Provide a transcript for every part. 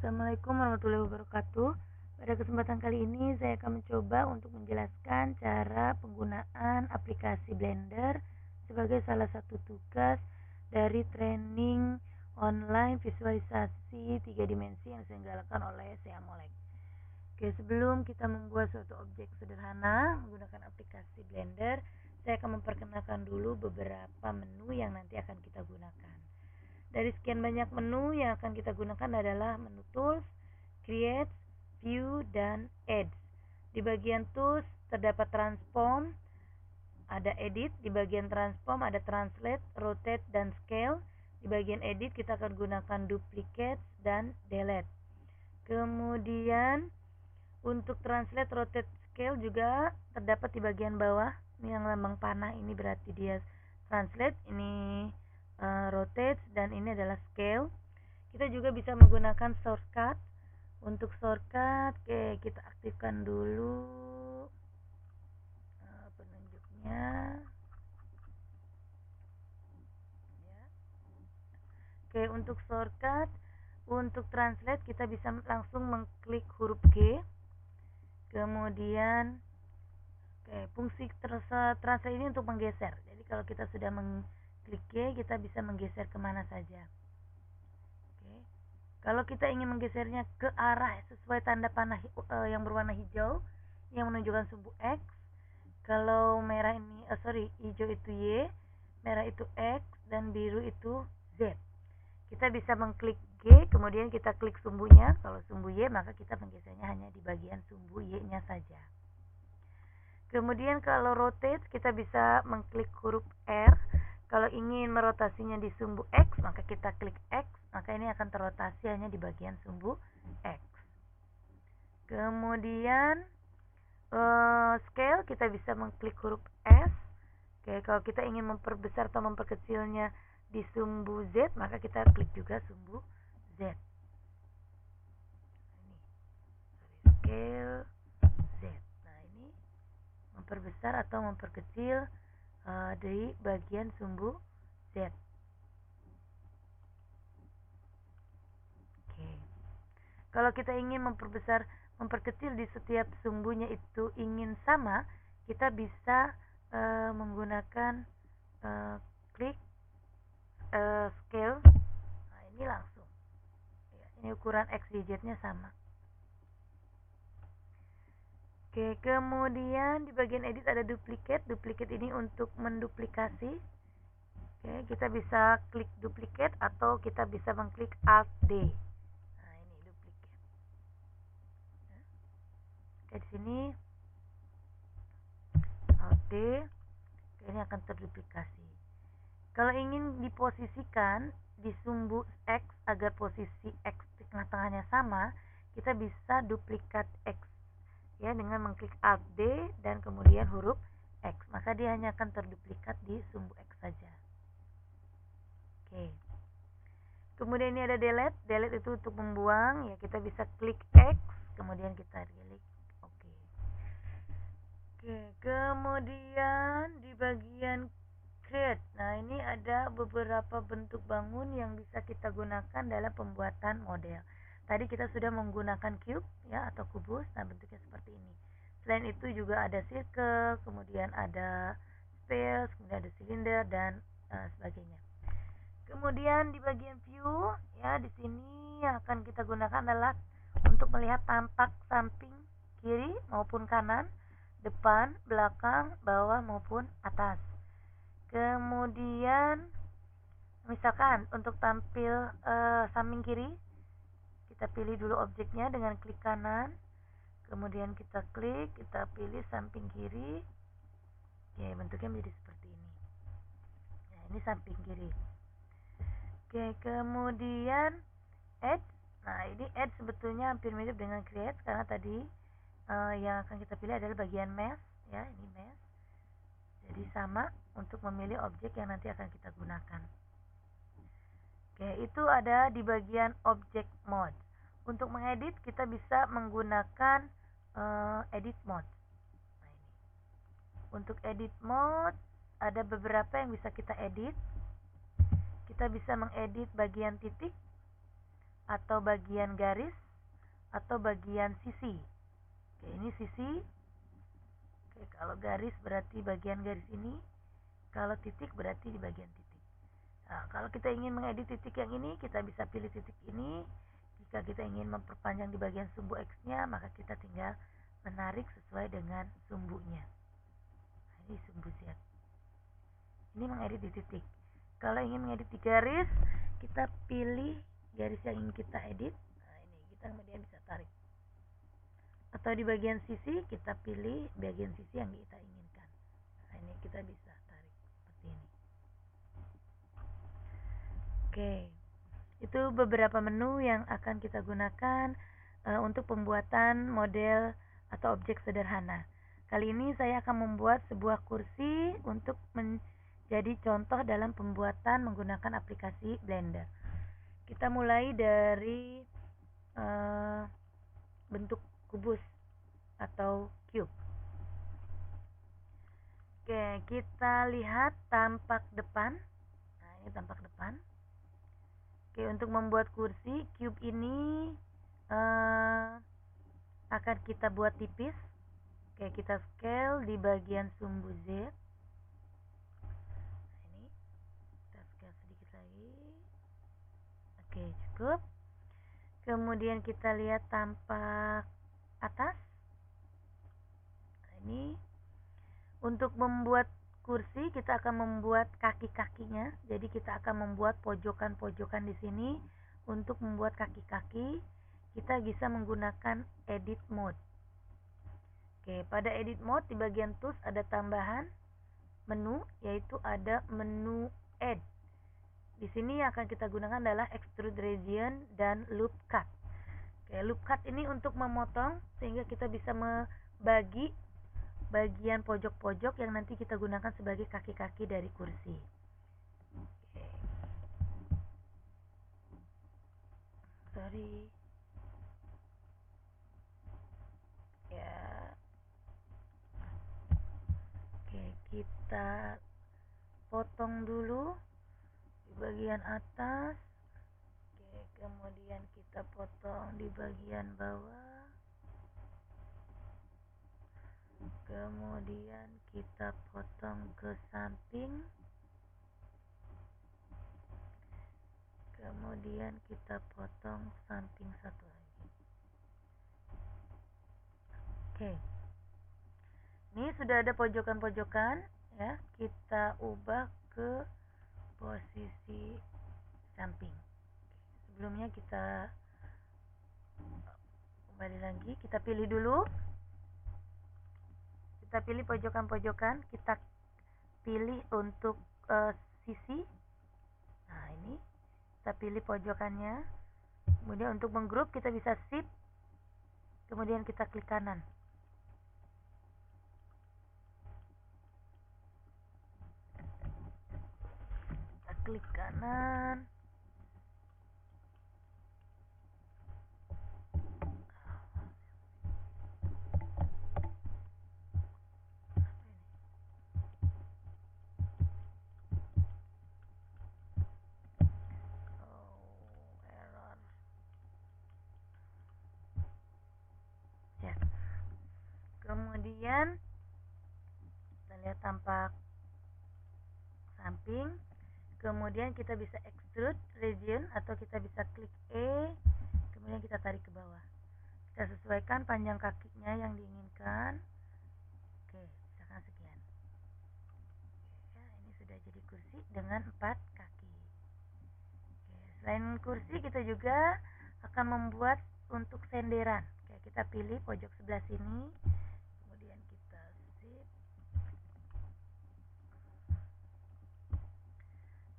Assalamualaikum warahmatullahi wabarakatuh. Pada kesempatan kali ini saya akan mencoba untuk menjelaskan cara penggunaan aplikasi Blender sebagai salah satu tugas dari training online visualisasi 3 dimensi yang diselenggarakan oleh Seamolek. Oke, sebelum kita membuat suatu objek sederhana menggunakan aplikasi Blender, saya akan memperkenalkan dulu beberapa menu yang nanti akan kita gunakan. Dari sekian banyak menu yang akan kita gunakan adalah menu Tools, Create, View, dan Add. Di bagian Tools terdapat Transform, ada Edit. Di bagian Transform ada Translate, Rotate, dan Scale. Di bagian Edit kita akan gunakan Duplicate dan Delete. Kemudian untuk Translate, Rotate, Scale juga terdapat di bagian bawah. Ini yang lambang panah, ini berarti dia Translate, ini rotate, dan ini adalah scale. Kita juga bisa menggunakan shortcut. Untuk shortcut, oke, kita aktifkan dulu penunjuknya ya. Oke, untuk shortcut, untuk translate kita bisa langsung mengklik huruf G. Kemudian fungsi translate ini untuk menggeser. Jadi kalau kita sudah mengklik G, kita bisa menggeser kemana saja. Kalau kita ingin menggesernya ke arah sesuai tanda panah yang berwarna hijau yang menunjukkan sumbu X. Kalau merah ini, hijau itu Y, merah itu X, dan biru itu Z. Kita bisa mengklik G, kemudian kita klik sumbunya. Kalau sumbu Y, maka kita menggesernya hanya di bagian sumbu Y-nya saja. Kemudian kalau rotate, kita bisa mengklik huruf R. Kalau ingin merotasinya di sumbu X, maka kita klik X, maka ini akan terrotasi hanya di bagian sumbu X. Kemudian scale, kita bisa mengklik huruf S. Oke, kalau kita ingin memperbesar atau memperkecilnya di sumbu Z, maka kita klik juga sumbu Z. Ini scale Z. Nah, ini memperbesar atau memperkecil dari bagian sumbu Z. Oke. Kalau kita ingin memperkecil di setiap sumbunya itu ingin sama, kita bisa menggunakan klik scale. Nah, ini langsung. Ini ukuran X Y Z-nya sama. Oke, kemudian di bagian edit ada duplicate. Duplicate ini untuk menduplikasi. Oke, kita bisa klik duplicate atau kita bisa mengklik Alt D. Nah, ini duplicate. Oke, di sini Alt D. Oke, ini akan terduplikasi. Kalau ingin diposisikan di sumbu X agar posisi X di tengah-tengahnya sama, kita bisa duplikat X ya dengan mengklik Alt D dan kemudian huruf X, maka dia hanya akan terduplikat di sumbu X saja. Oke. Kemudian ini ada delete. Delete itu untuk membuang, ya kita bisa klik X, kemudian kita delete. Oke. Kemudian di bagian create. Nah, ini ada beberapa bentuk bangun yang bisa kita gunakan dalam pembuatan model. Tadi kita sudah menggunakan cube ya atau kubus. Nah, bentuknya seperti ini. Selain itu juga ada circle, kemudian ada spheres, kemudian ada silinder dan sebagainya. Kemudian di bagian view ya, di sini yang akan kita gunakan adalah untuk melihat tampak samping kiri maupun kanan, depan, belakang, bawah maupun atas. Kemudian misalkan untuk tampil samping kiri, kita pilih dulu objeknya dengan klik kanan, kemudian kita klik, kita pilih samping kiri. Oke, bentuknya menjadi seperti ini. Nah, ini samping kiri. Oke, kemudian add. Nah, ini add sebetulnya hampir mirip dengan create karena tadi yang akan kita pilih adalah bagian mesh ya, ini mesh. Jadi sama untuk memilih objek yang nanti akan kita gunakan. Oke, itu ada di bagian object mode. Untuk mengedit kita bisa menggunakan edit mode. Nah, ini. Untuk edit mode ada beberapa yang bisa kita edit. Kita bisa mengedit bagian titik, atau bagian garis atau bagian sisi. Oke, ini sisi. Oke, kalau garis berarti bagian garis ini, kalau titik berarti di bagian titik. Nah, kalau kita ingin mengedit titik yang ini, kita bisa pilih titik ini. Jika kita ingin memperpanjang di bagian sumbu X-nya, maka kita tinggal menarik sesuai dengan sumbunya. Nah, ini sumbu Z. Ini mengedit di titik. Kalau ingin mengedit di garis, kita pilih garis yang ingin kita edit. Nah, ini kita kemudian bisa tarik. Atau di bagian sisi, kita pilih bagian sisi yang kita inginkan. Nah, ini kita bisa tarik seperti ini. Oke, itu beberapa menu yang akan kita gunakan untuk pembuatan model atau objek sederhana. Kali ini saya akan membuat sebuah kursi untuk menjadi contoh dalam pembuatan menggunakan aplikasi Blender. Kita mulai dari bentuk kubus atau cube. Oke, kita lihat tampak depan. Nah, ini tampak depan. Oke, untuk membuat kursi cube ini akan kita buat tipis. Oke, kita scale di bagian sumbu Z. Nah, ini kita scale sedikit lagi. Oke, cukup. Kemudian kita lihat tampak atas. Nah, ini untuk membuat kursi kita akan membuat kaki-kakinya. Jadi kita akan membuat pojokan-pojokan di sini. Untuk membuat kaki-kaki, kita bisa menggunakan edit mode. Oke, pada edit mode di bagian tools ada tambahan menu, yaitu ada menu add. Di sini yang akan kita gunakan adalah extrude region dan loop cut. Oke, loop cut ini untuk memotong sehingga kita bisa membagi bagian pojok-pojok yang nanti kita gunakan sebagai kaki-kaki dari kursi. Oke. Sorry. Ya. Oke, kita potong dulu di bagian atas. Oke, kemudian kita potong di bagian bawah. Kemudian kita potong ke samping. Kemudian kita potong samping satu lagi. Oke. Ini sudah ada pojokan-pojokan ya. Kita ubah ke posisi samping. Sebelumnya kita kembali lagi, kita pilih dulu. Kita pilih pojokan-pojokan, kita pilih untuk sisi. Nah, ini kita pilih pojokannya. Kemudian untuk menggroup kita bisa shift, kemudian kita klik kanan. Kita klik kanan. Kemudian kita lihat tampak samping. Kemudian kita bisa extrude region atau kita bisa klik E, kemudian kita tarik ke bawah. Kita sesuaikan panjang kakinya yang diinginkan. Oke, misalkan sekian. Oke, ya, ini sudah jadi kursi dengan 4 kaki. Oke, selain kursi kita juga akan membuat untuk senderan. Oke, kita pilih pojok sebelah sini.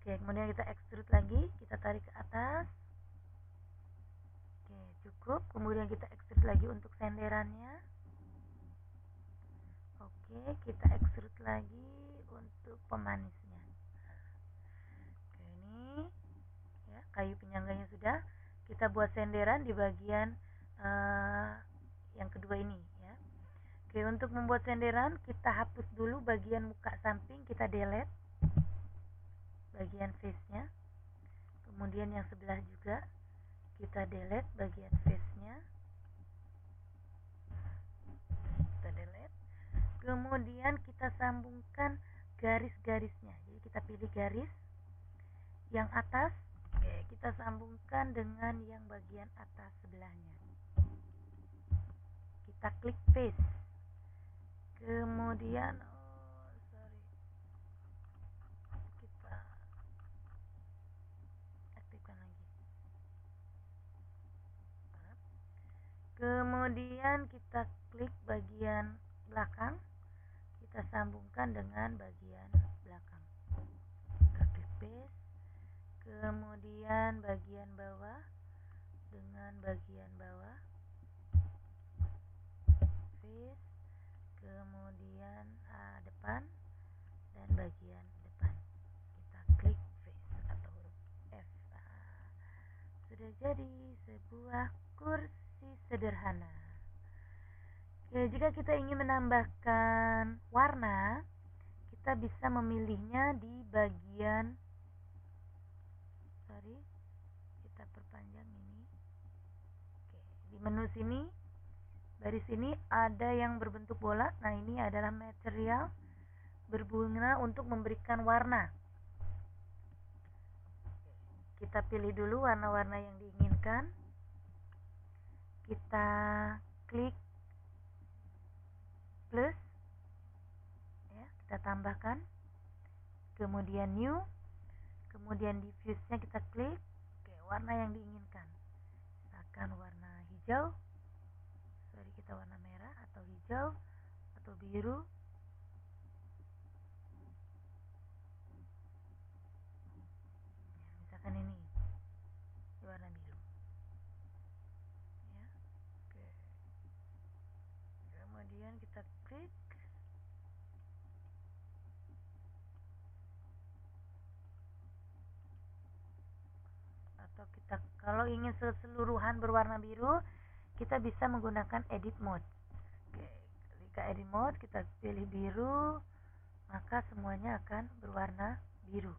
Oke, kemudian kita extrude lagi, kita tarik ke atas. Oke, cukup. Kemudian kita extrude lagi untuk senderannya. Oke, kita extrude lagi untuk pemanisnya. Oke, ini ya, kayu penyangganya sudah. Kita buat senderan di bagian yang kedua ini ya. Oke, untuk membuat senderan kita hapus dulu bagian muka samping, kita delete bagian face-nya. Kemudian yang sebelah juga kita delete bagian face-nya, kita delete. Kemudian kita sambungkan garis-garisnya. Jadi kita pilih garis yang atas, oke, kita sambungkan dengan yang bagian atas sebelahnya. Kita klik paste. Kemudian kita aktifkan lagi. Kemudian kita klik bagian belakang, kita sambungkan dengan bagian belakang. Kita klik paste. Kemudian bagian bawah dengan bagian bawah, face, kemudian depan dan bagian depan. Kita klik face atau huruf F. Sudah jadi sebuah kursi sederhana. Oke, jika kita ingin menambahkan warna, kita bisa memilihnya di bagian, kita perpanjang ini. Oke, di menu sini, baris ini ada yang berbentuk bola. Nah, ini adalah material berguna untuk memberikan warna. Kita pilih dulu warna-warna yang diinginkan. Kita klik plus, ya, kita tambahkan. Kemudian new, kemudian diffuse-nya kita klik. Oke, warna yang diinginkan. Misalkan warna hijau. Kita warna merah atau hijau atau biru. Misalkan ini warna biru. Ya. Oke. Kemudian kita klik. Atau kita kalau ingin keseluruhan berwarna biru, kita bisa menggunakan edit mode. Oke, ketika edit mode kita pilih biru, maka semuanya akan berwarna biru.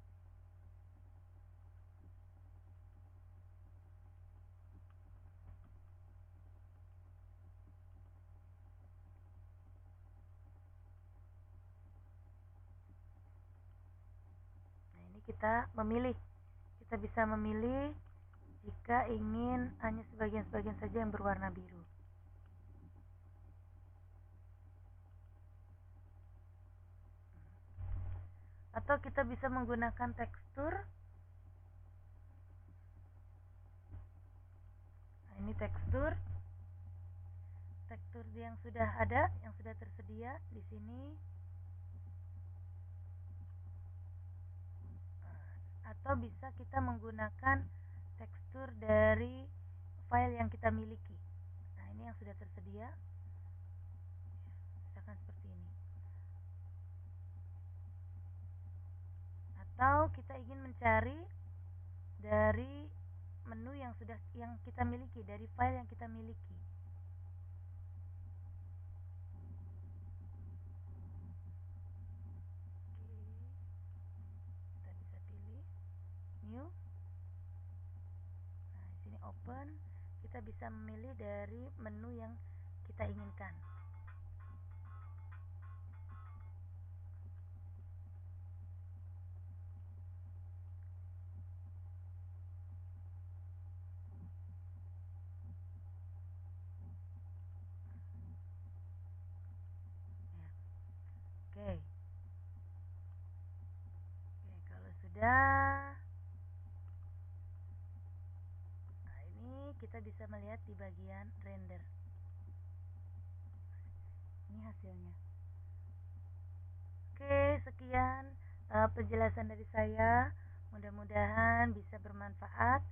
Nah, ini kita bisa memilih jika ingin hanya sebagian-sebagian saja yang berwarna biru. Atau kita bisa menggunakan tekstur. Nah, ini tekstur yang sudah ada, yang sudah tersedia di sini. Atau bisa kita menggunakan tekstur dari file yang kita miliki. Nah, ini yang sudah tersedia. Misalkan seperti ini. Atau kita ingin mencari dari menu yang kita miliki, dari file yang kita miliki. Kita bisa pilih new. Nah, di sini open. Kita bisa memilih dari menu yang kita inginkan. Oke, kalau sudah, nah ini kita bisa melihat di bagian render. Ini hasilnya. Oke, sekian penjelasan dari saya. Mudah-mudahan bisa bermanfaat.